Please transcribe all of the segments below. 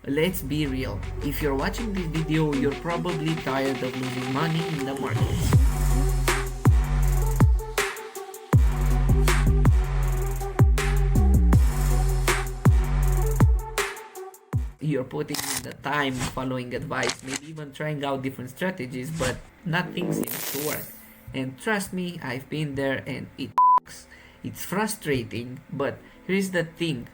Let's be real, if you're watching this video, you're probably tired of losing money in the markets. You're putting in the time, following advice, maybe even trying out different strategies, but nothing seems to work. And trust me, I've been there and it sucks. It's frustrating, but here's the thing.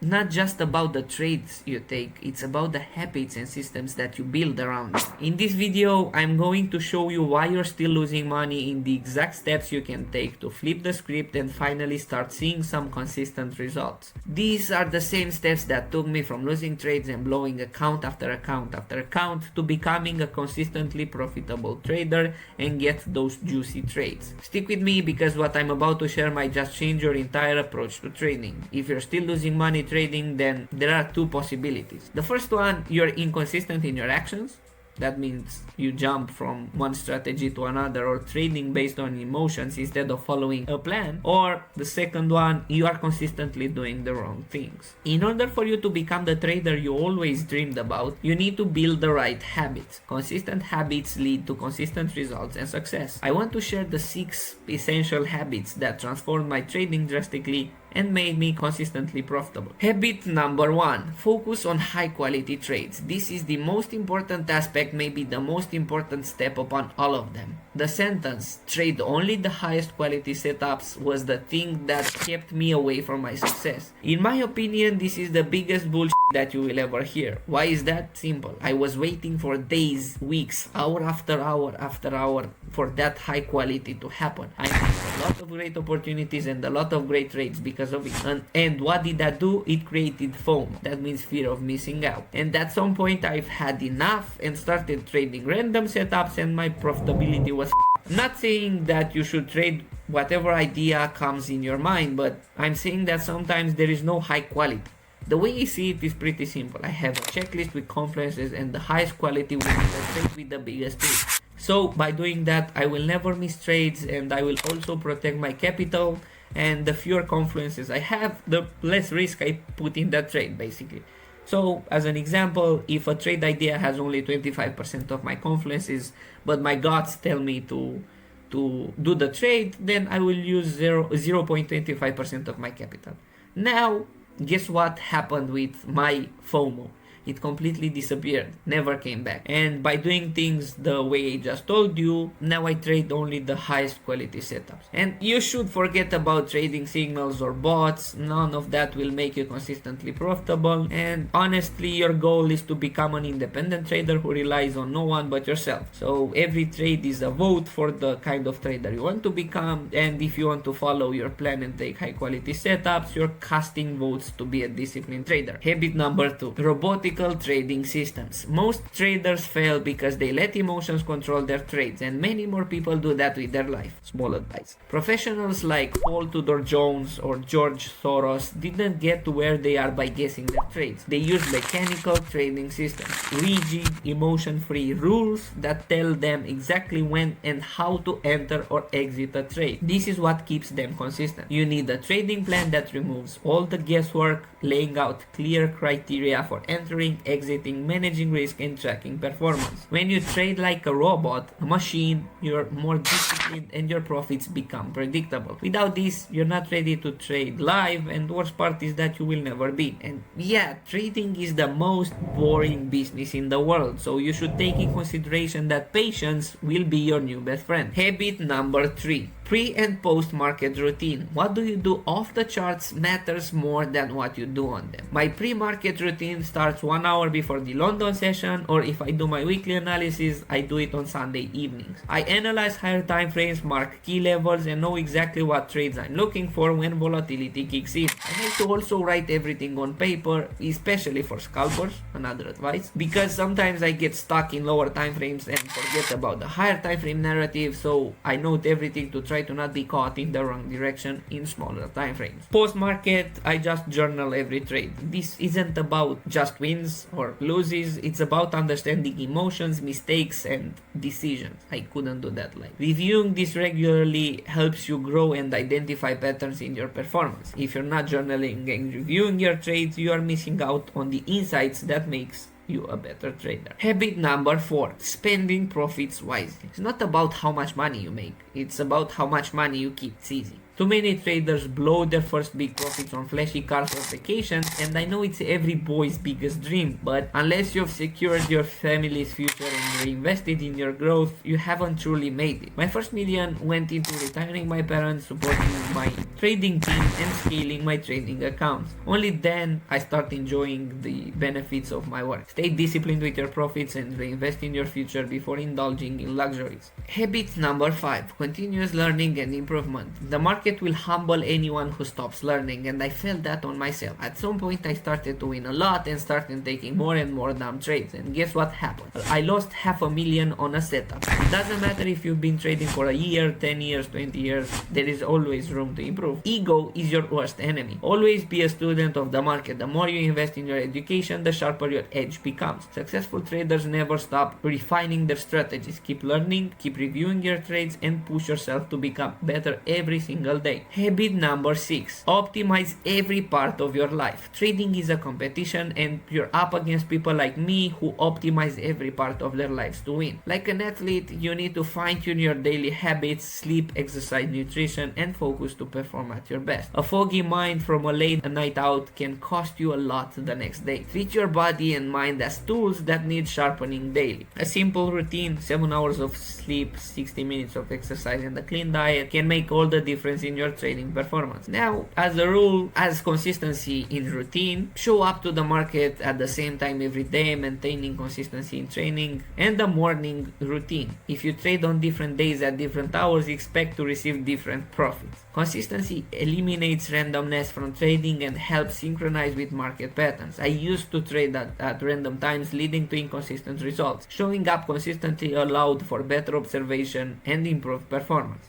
Not just about the trades you take, it's about the habits and systems that you build around them. In this video, I'm going to show you why you're still losing money in the exact steps you can take to flip the script and finally start seeing some consistent results. These are the same steps that took me from losing trades and blowing account after account after account to becoming a consistently profitable trader and get those juicy trades. Stick with me because what I'm about to share might just change your entire approach to trading. If you're still losing money trading, then there are two possibilities. The first one, you're inconsistent in your actions. That means you jump from one strategy to another or trading based on emotions instead of following a plan. Or the second one, you are consistently doing the wrong things. In order for you to become the trader you always dreamed about, you need to build the right habits. Consistent habits lead to consistent results and success. I want to share the 6 essential habits that transformed my trading drastically and made me consistently profitable. Habit number 1, focus on high quality trades. This is the most important aspect, maybe the most important step upon all of them. The sentence, trade only the highest quality setups, was the thing that kept me away from my success. In my opinion, this is the biggest bullshit that you will ever hear. Why is that? Simple. I was waiting for days, weeks, hour after hour for that high quality to happen. I missed a lot of great opportunities and a lot of great trades because of it. And what did that do? It created FOMO. That means fear of missing out. And at some point I've had enough and started trading random setups and my profitability was not saying that you should trade whatever idea comes in your mind, but I'm saying that sometimes there is no high quality. The way I see it is pretty simple. I have a checklist with confluences and the highest quality will be the trade with the biggest risk. So by doing that, I will never miss trades and I will also protect my capital, and the fewer confluences I have, the less risk I put in that trade basically. So as an example, if a trade idea has only 25% of my confluences, but my guts tell me to do the trade, then I will use 0.25% of my capital. Now, guess what happened with my FOMO? It completely disappeared, never came back. And by doing things the way I just told you, now I trade only the highest quality setups. And you should forget about trading signals or bots. None of that will make you consistently profitable. And honestly, your goal is to become an independent trader who relies on no one but yourself. So every trade is a vote for the kind of trader you want to become. And if you want to follow your plan and take high quality setups, you're casting votes to be a disciplined trader. Habit number 2, robotic trading systems. Most traders fail because they let emotions control their trades, and many more people do that with their life. Small advice. Professionals like Paul Tudor Jones or George Soros didn't get to where they are by guessing their trades. They use mechanical trading systems, rigid, emotion-free rules that tell them exactly when and how to enter or exit a trade. This is what keeps them consistent. You need a trading plan that removes all the guesswork, laying out clear criteria for entering, exiting, managing risk, and tracking performance. When you trade like a robot, a machine, you're more disciplined and your profits become predictable. Without this, you're not ready to trade live, and the worst part is that you will never be. And yeah, trading is the most boring business in the world, so you should take in consideration that patience will be your new best friend. Habit number 3, pre and post market routine. What do you do off the charts matters more than what you do on them. My pre-market routine starts 1 hour before the London session, or if I do my weekly analysis, I do it on Sunday evenings. I analyze higher time frames, mark key levels, and know exactly what trades I'm looking for when volatility kicks in. I like to also write everything on paper, especially for scalpers, another advice, because sometimes I get stuck in lower time frames and forget about the higher time frame narrative, so I note everything to try to not be caught in the wrong direction in smaller time frames. Post market, I just journal every trade. This isn't about just wins or loses, it's about understanding emotions, mistakes, and decisions. I couldn't do that live. Reviewing Doing this regularly helps you grow and identify patterns in your performance. If you're not journaling and reviewing your trades, you are missing out on the insights that makes you a better trader. Habit number 4, spending profits wisely. It's not about how much money you make, it's about how much money you keep. It's easy. Too many traders blow their first big profits on flashy cars or vacations, and I know it's every boy's biggest dream, but unless you've secured your family's future and reinvested in your growth, you haven't truly made it. My first million went into retiring my parents, supporting my trading team, and scaling my trading accounts. Only then I start enjoying the benefits of my work. Stay disciplined with your profits and reinvest in your future before indulging in luxuries. Habit number 5, continuous learning and improvement. The market will humble anyone who stops learning, and I felt that on myself. At some point I started to win a lot and started taking more and more dumb trades, and guess what happened? I lost $500,000 on a setup. It doesn't matter if you've been trading for a year, 10 years, 20 years, there is always room to improve. Ego is your worst enemy. Always be a student of the market. The more you invest in your education, the sharper your edge becomes. Successful traders never stop refining their strategies. Keep learning, keep reviewing your trades, and push yourself to become better every single day. Habit number 6, optimize every part of your life. Trading is a competition, and you're up against people like me who optimize every part of their lives to win. Like an athlete, you need to fine-tune your daily habits, sleep, exercise, nutrition, and focus to perform at your best. A foggy mind from a late night out can cost you a lot the next day. Treat your body and mind as tools that need sharpening daily. A simple routine, 7 hours of sleep, 60 minutes of exercise, and a clean diet can make all the difference in your trading performance. Now, as a rule, as consistency in routine, show up to the market at the same time every day, maintaining consistency in training, and the morning routine. If you trade on different days at different hours, expect to receive different profits. Consistency eliminates randomness from trading and helps synchronize with market patterns. I used to trade at random times, leading to inconsistent results. Showing up consistently allowed for better observation and improved performance.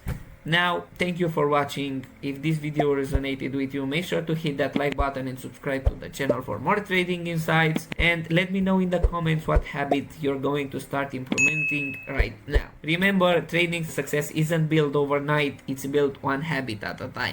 Now, thank you for watching. If this video resonated with you, make sure to hit that like button and subscribe to the channel for more trading insights. And let me know in the comments what habit you're going to start implementing right now. Remember, trading success isn't built overnight, it's built one habit at a time.